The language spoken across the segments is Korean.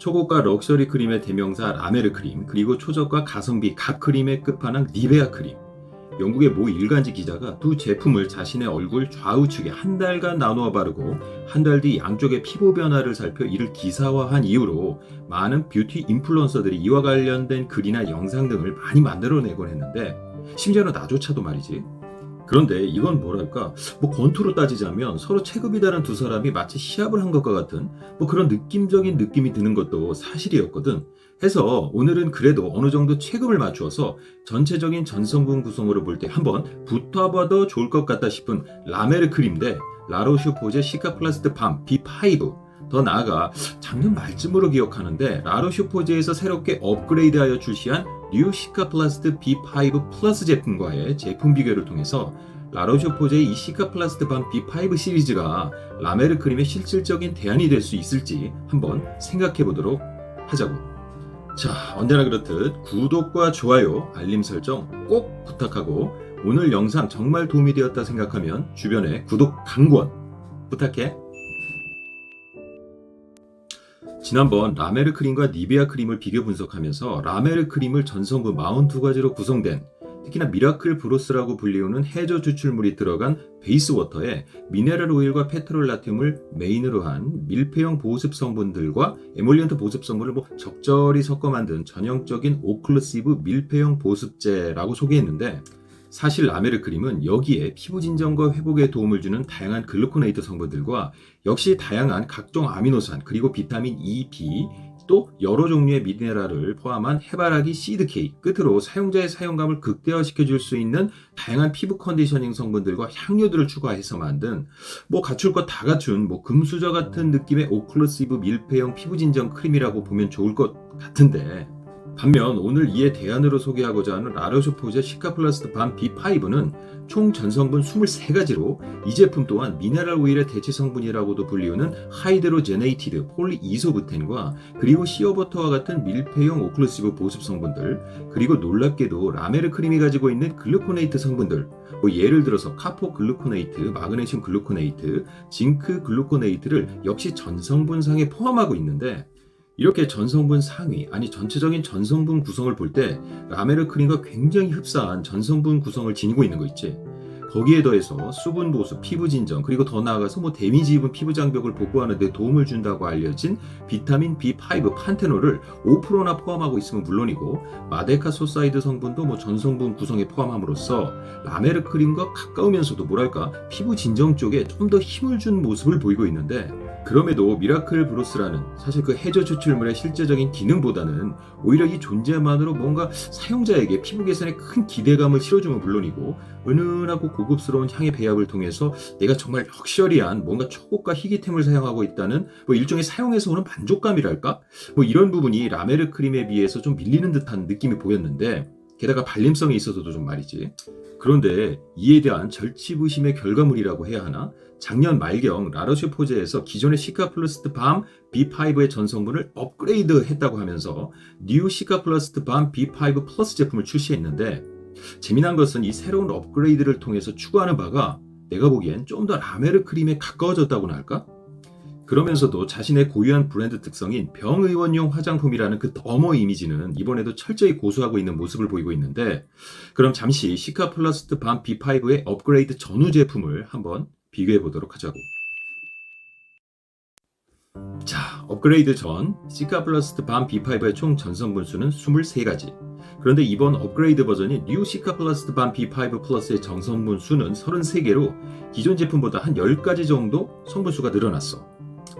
초고가 럭셔리 크림의 대명사 라메르 크림, 그리고 초저가 가성비 각 크림의 끝판왕 니베아 크림. 영국의 모 일간지 기자가 두 제품을 자신의 얼굴 좌우측에 한 달간 나누어 바르고 한 달 뒤 양쪽의 피부 변화를 살펴 이를 기사화한 이후로 많은 뷰티 인플루언서들이 이와 관련된 글이나 영상 등을 많이 만들어내곤 했는데, 심지어는 나조차도 말이지. 그런데 이건 뭐랄까, 권투로 따지자면 서로 체급이 다른 두 사람이 마치 시합을 한 것과 같은 그런 느낌적인 느낌이 드는 것도 사실이었거든. 해서 오늘은 그래도 어느 정도 체급을 맞추어서 전체적인 전성분 구성으로 볼 때 한번 붙어봐도 좋을 것 같다 싶은 라메르 크림 대 라로슈포제 시카플라스트 밤 B5. 더 나아가 작년 말쯤으로 기억하는데 라로슈포제에서 새롭게 업그레이드하여 출시한 뉴 시카플라스트 B5 플러스 제품과의 제품 비교를 통해서 라로슈포제의 이 시카플라스트 밤 B5 시리즈가 라메르 크림의 실질적인 대안이 될 수 있을지 한번 생각해 보도록 하자고. 자, 언제나 그렇듯 구독과 좋아요, 알림 설정 꼭 부탁하고, 오늘 영상 정말 도움이 되었다 생각하면 주변에 구독 강권 부탁해. 지난번 라메르 크림과 니베아 크림을 비교 분석하면서 라메르 크림을 전성분 42가지로 구성된, 특히나 미라클 브로스라고 불리우는 해저 추출물이 들어간 베이스 워터에 미네랄 오일과 페트롤라튬을 메인으로 한 밀폐형 보습 성분들과 에몰리언트 보습 성분을 적절히 섞어 만든 전형적인 오클루시브 밀폐형 보습제라고 소개했는데, 사실 라메르 크림은 여기에 피부 진정과 회복에 도움을 주는 다양한 글루코네이트 성분들과 역시 다양한 각종 아미노산, 그리고 비타민 E, B, 또 여러 종류의 미네랄을 포함한 해바라기 시드 케이크, 끝으로 사용자의 사용감을 극대화시켜 줄 수 있는 다양한 피부 컨디셔닝 성분들과 향료들을 추가해서 만든 갖출 것 다 갖춘 금수저 같은 느낌의 오클루시브 밀폐형 피부 진정 크림이라고 보면 좋을 것 같은데, 반면 오늘 이에 대안으로 소개하고자 하는 라로슈포제 시카플라스트 밤 B5는 총 전성분 23가지로 이 제품 또한 미네랄 오일의 대체 성분이라고도 불리우는 하이드로제네이티드 폴리이소부텐과 그리고 시어버터와 같은 밀폐형 오클루시브 보습 성분들, 그리고 놀랍게도 라메르 크림이 가지고 있는 글루코네이트 성분들, 예를 들어서 카포 글루코네이트, 마그네슘 글루코네이트, 징크 글루코네이트를 역시 전성분상에 포함하고 있는데, 이렇게 전성분 상위, 아니 전체적인 전성분 구성을 볼 때 라메르 크림과 굉장히 흡사한 전성분 구성을 지니고 있는 거 있지. 거기에 더해서 수분 보수, 피부 진정, 그리고 더 나아가서 데미지 입은 피부 장벽을 복구하는 데 도움을 준다고 알려진 비타민 B5 판테놀을 5%나 포함하고 있으면 물론이고, 마데카 소사이드 성분도 전성분 구성에 포함함으로써 라메르 크림과 가까우면서도 피부 진정 쪽에 좀 더 힘을 준 모습을 보이고 있는데, 그럼에도 미라클 브로스라는 사실 그 해저 추출물의 실제적인 기능보다는 오히려 이 존재만으로 뭔가 사용자에게 피부 개선에 큰 기대감을 실어주면 물론이고, 은은하고 고급스러운 향의 배합을 통해서 내가 정말 럭셔리한 뭔가 초고가 희귀템을 사용하고 있다는 일종의 사용에서 오는 만족감이랄까? 이런 부분이 라메르 크림에 비해서 좀 밀리는 듯한 느낌이 보였는데, 게다가 발림성에 있어서도 좀 말이지. 그런데 이에 대한 절치부심의 결과물이라고 해야 하나? 작년 말경 라로슈포제에서 기존의 시카플라스트 밤 B5의 전성분을 업그레이드 했다고 하면서 뉴 시카플라스트 밤 B5 플러스 제품을 출시했는데, 재미난 것은 이 새로운 업그레이드를 통해서 추구하는 바가 내가 보기엔 좀 더 라메르 크림에 가까워졌다고나 할까? 그러면서도 자신의 고유한 브랜드 특성인 병의원용 화장품이라는 그 더머 이미지는 이번에도 철저히 고수하고 있는 모습을 보이고 있는데, 그럼 잠시 시카플라스트 밤 B5의 업그레이드 전후 제품을 한번 비교해 보도록 하자고. 자, 업그레이드 전 시카플라스트 밤 B5의 총 전성분 수는 23가지. 그런데 이번 업그레이드 버전인 뉴 시카플라스트 밤 B5 플러스의 전성분 수는 33개로 기존 제품보다 한 10가지 정도 성분수가 늘어났어.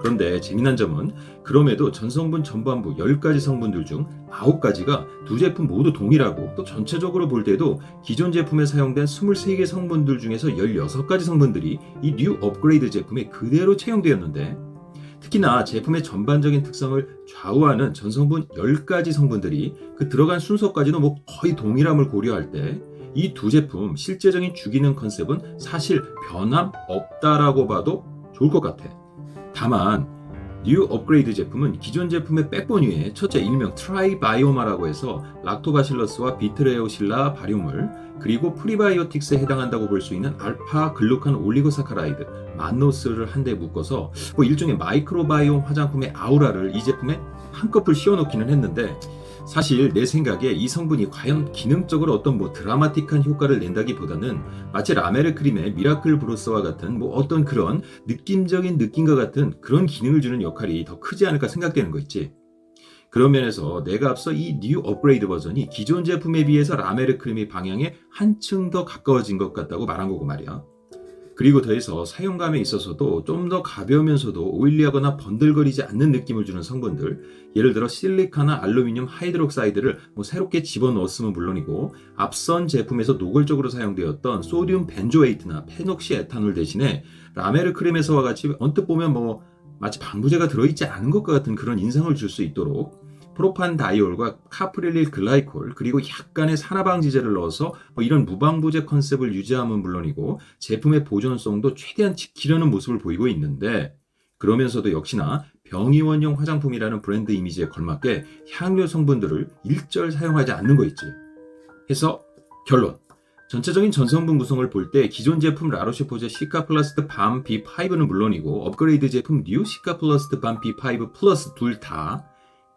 그런데 재미난 점은 그럼에도 전성분 전반부 10가지 성분들 중 9가지가 두 제품 모두 동일하고, 또 전체적으로 볼 때도 기존 제품에 사용된 23개 성분들 중에서 16가지 성분들이 이 뉴 업그레이드 제품에 그대로 채용되었는데, 특히나 제품의 전반적인 특성을 좌우하는 전성분 10가지 성분들이 그 들어간 순서까지도 거의 동일함을 고려할 때 이 두 제품 실제적인 주기능 컨셉은 사실 변함 없다라고 봐도 좋을 것 같아. 다만 뉴 업그레이드 제품은 기존 제품의 백본 위에 첫째 일명 트라이바이오마라고 해서 락토바실러스와 비트레오실라 발효물 그리고 프리바이오틱스에 해당한다고 볼 수 있는 알파 글루칸 올리고사카라이드 만노스를 한데 묶어서 일종의 마이크로바이옴 화장품의 아우라를 이 제품에 한꺼풀 씌워놓기는 했는데, 사실 내 생각에 이 성분이 과연 기능적으로 어떤 드라마틱한 효과를 낸다기보다는 마치 라메르 크림의 미라클 브로스와 같은 어떤 그런 느낌적인 느낌과 같은 그런 기능을 주는 역할이 더 크지 않을까 생각되는 거 있지. 그런 면에서 내가 앞서 이 뉴 업그레이드 버전이 기존 제품에 비해서 라메르 크림의 방향에 한층 더 가까워진 것 같다고 말한 거고 말이야. 그리고 더해서 사용감에 있어서도 좀 더 가벼우면서도 오일리하거나 번들거리지 않는 느낌을 주는 성분들, 예를 들어 실리카나 알루미늄 하이드록사이드를 새롭게 집어넣었으면 물론이고, 앞선 제품에서 노골적으로 사용되었던 소듐 벤조에이트나 페녹시 에탄올 대신에 라메르 크림에서와 같이 언뜻 보면 마치 방부제가 들어있지 않은 것과 같은 그런 인상을 줄 수 있도록 프로판다이올과 카프릴릴 글라이콜 그리고 약간의 산화방지제를 넣어서 이런 무방부제 컨셉을 유지함은 물론이고 제품의 보존성도 최대한 지키려는 모습을 보이고 있는데, 그러면서도 역시나 병의원용 화장품이라는 브랜드 이미지에 걸맞게 향료 성분들을 일절 사용하지 않는 거 있지. 해서 결론, 전체적인 전성분 구성을 볼 때 기존 제품 라로슈포제 시카플라스트 밤 B5는 물론이고 업그레이드 제품 뉴 시카플라스트 밤 B5 플러스 둘 다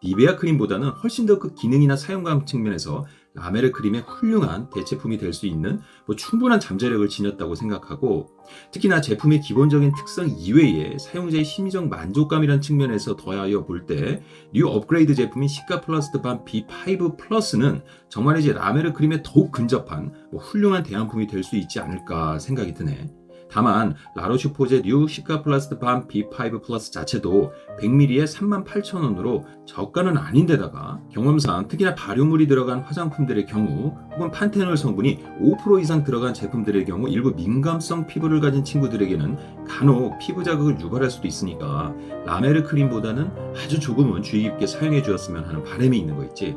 니베아 크림보다는 훨씬 더 그 기능이나 사용감 측면에서 라메르 크림의 훌륭한 대체품이 될 수 있는 충분한 잠재력을 지녔다고 생각하고, 특히나 제품의 기본적인 특성 이외에 사용자의 심리적 만족감이라는 측면에서 더하여 볼 때 뉴 업그레이드 제품인 시카 플러스트 밤 B5 플러스는 정말이지 라메르 크림에 더욱 근접한 훌륭한 대안품이 될 수 있지 않을까 생각이 드네. 다만 라로슈포제 뉴 시카 플라스트 밤 B5 플러스 자체도 100ml에 38,000원으로 저가는 아닌데다가 경험상 특히나 발효물이 들어간 화장품들의 경우 혹은 판테놀 성분이 5% 이상 들어간 제품들의 경우 일부 민감성 피부를 가진 친구들에게는 간혹 피부 자극을 유발할 수도 있으니까 라메르 크림보다는 아주 조금은 주의 깊게 사용해 주었으면 하는 바람이 있는 거 있지.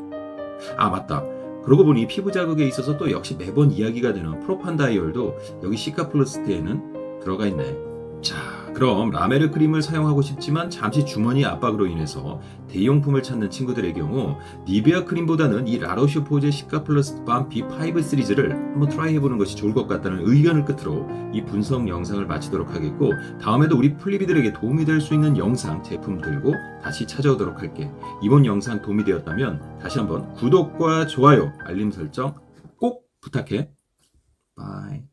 아 맞다, 그러고 보니 피부 자극에 있어서 또 역시 매번 이야기가 되는 프로판다이올도 여기 시카플러스트에는 들어가 있네. 자, 그럼 라메르 크림을 사용하고 싶지만 잠시 주머니 압박으로 인해서 대용품을 찾는 친구들의 경우 니베아 크림보다는 이 라로슈포제 시카플러스트 밤 B5 시리즈를 한번 트라이 해보는 것이 좋을 것 같다는 의견을 끝으로 이 분석 영상을 마치도록 하겠고, 다음에도 우리 플리비들에게 도움이 될 수 있는 영상 제품 들고 다시 찾아오도록 할게. 이번 영상 도움이 되었다면 다시 한번 구독과 좋아요, 알림 설정 꼭 부탁해. 바이.